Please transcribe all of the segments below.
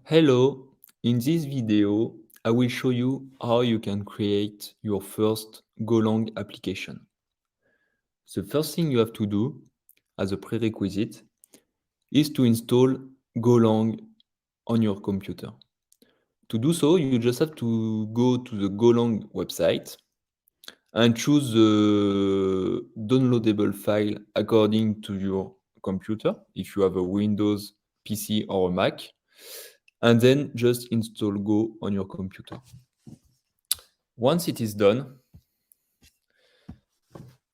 Hello, in this video, I will show you how you can create your first Golang application. The first thing you have to do as a prerequisite is to install Golang on your computer. To do so, you just have to go to the Golang website and choose the downloadable file according to your computer, if you have a Windows PC or a Mac, and then just install Go on your computer. Once it is done,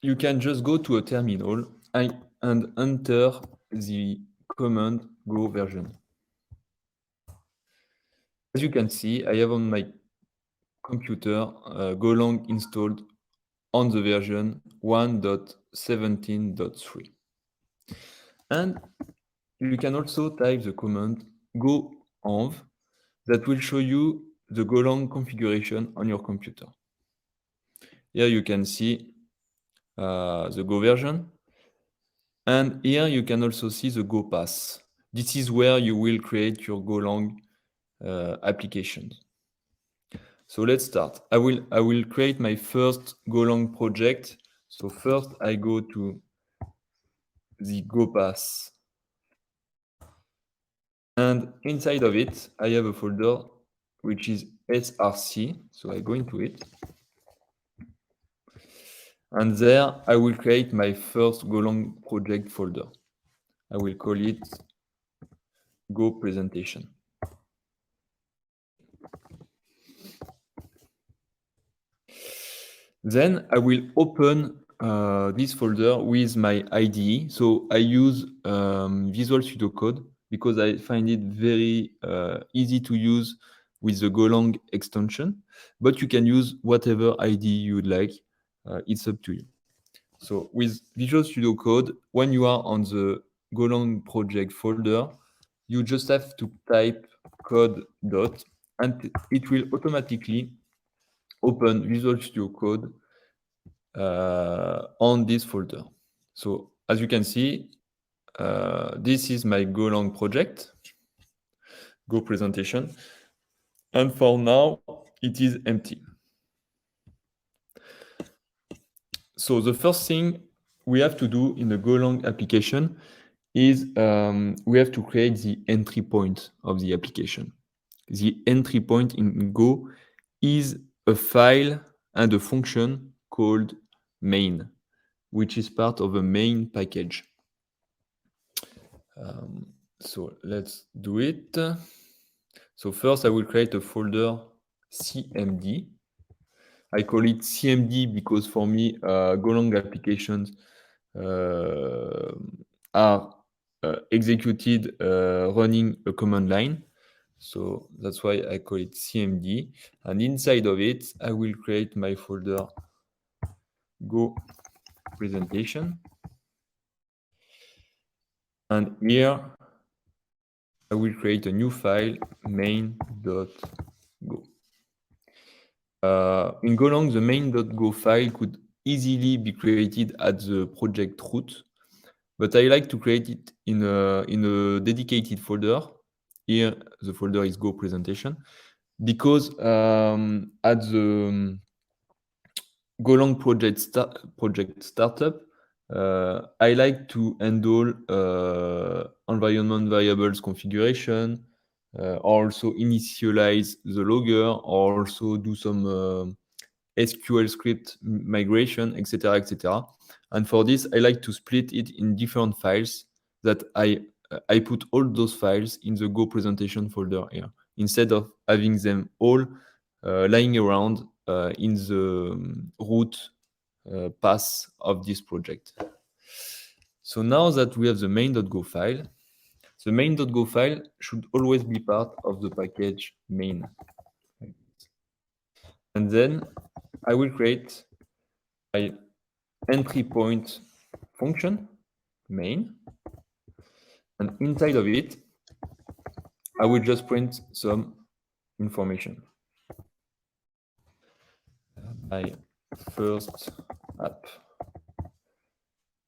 you can just go to a terminal and enter the command go version. As you can see, I have on my computer Golang installed on the version 1.17.3. And you can also type the command go env that will show you the Golang configuration on your computer. Here you can see the Go version. And here you can also see the Go path. This is where you will create your Golang applications. So let's start. I will create my first Golang project. So first I go to the Go path. And inside of it, I have a folder which is src. So I go into it. And there I will create my first Golang project folder. I will call it Go presentation. Then I will open this folder with my IDE. So I use Visual Studio Code because I find it very easy to use with the Golang extension, but you can use whatever IDE you would like. It's up to you. So with Visual Studio Code, when you are on the Golang project folder, you just have to type code dot, and it will automatically open Visual Studio Code on this folder. So as you can see, this is my Golang project, Go presentation. And for now, it is empty. So the first thing we have to do in the Golang application is we have to create the entry point of the application. The entry point in Go is a file and a function called main, which is part of a main package. So let's do it. So first I will create a folder CMD. I call it CMD because for me, Golang applications are executed running a command line. So that's why I call it CMD. And inside of it, I will create my folder Go presentation. And here, I will create a new file, main.go. In Golang, the main.go file could easily be created at the project root, but I like to create it in a dedicated folder. Here, the folder is Go presentation, because at the Golang project startup, I like to handle environment variables configuration, also initialize the logger, or also do some SQL script migration, etc., etc. And for this, I like to split it in different files that I put all those files in the Go presentation folder here, instead of having them all lying around in the root path of this project. So now that we have the main.go file, the main.go file should always be part of the package main. And then I will create my entry point function, main, and inside of it, I will just print some information. My first app.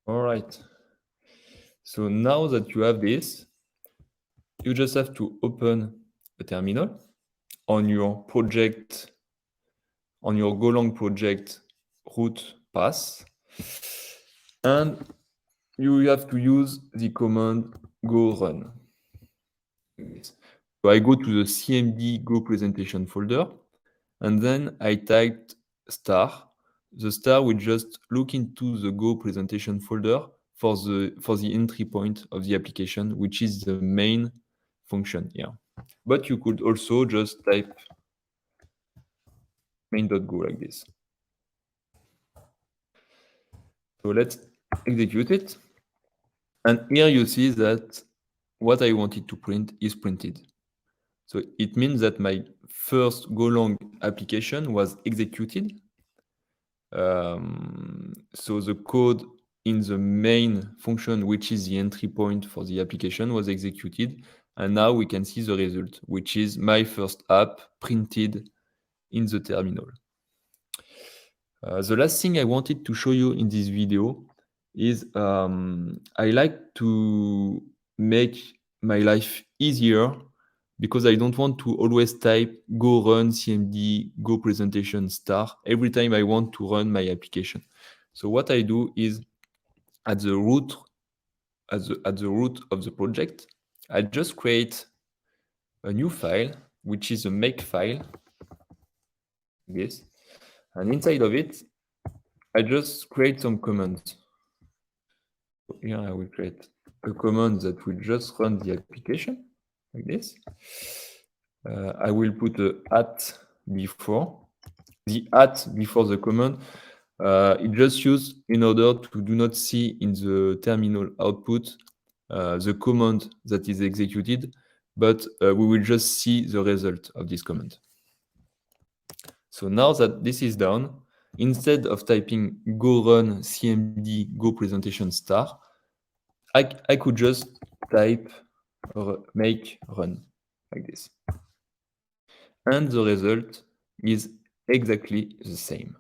All right. So now that you have this, you just have to open a terminal on your project, on your Golang project root path, and you have to use the command go run. So I go to the CMD Go presentation folder, and then I typed star. The star will just look into the Go presentation folder for the entry point of the application, which is the main function here. But you could also just type main.go like this. So let's execute it. And here you see that what I wanted to print is printed. So it means that my first Golang application was executed. So the code in the main function, which is the entry point for the application, was executed. And now we can see the result, which is my first app printed in the terminal. The last thing I wanted to show you in this video is I like to make my life easier because I don't want to always type go run cmd go presentation star every time I want to run my application. So what I do is at the root of the project, I just create a new file, which is a make file. Yes, and inside of it, I just create some commands. Here I will create a command that will just run the application like this. I will put a at before. The at before the command, it just used in order to do not see in the terminal output the command that is executed, but we will just see the result of this command. So now that this is done, instead of typing go run cmd go presentation star, I could just type make run like this. And the result is exactly the same.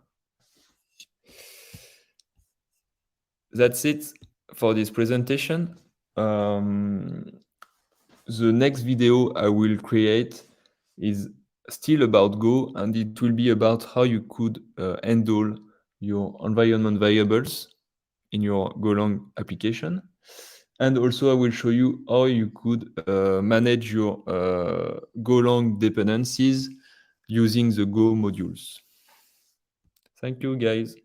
That's it for this presentation. The next video I will create is still about Go, and it will be about how you could handle your environment variables in your Golang application. And also I will show you how you could manage your Golang dependencies using the Go modules. Thank you, guys.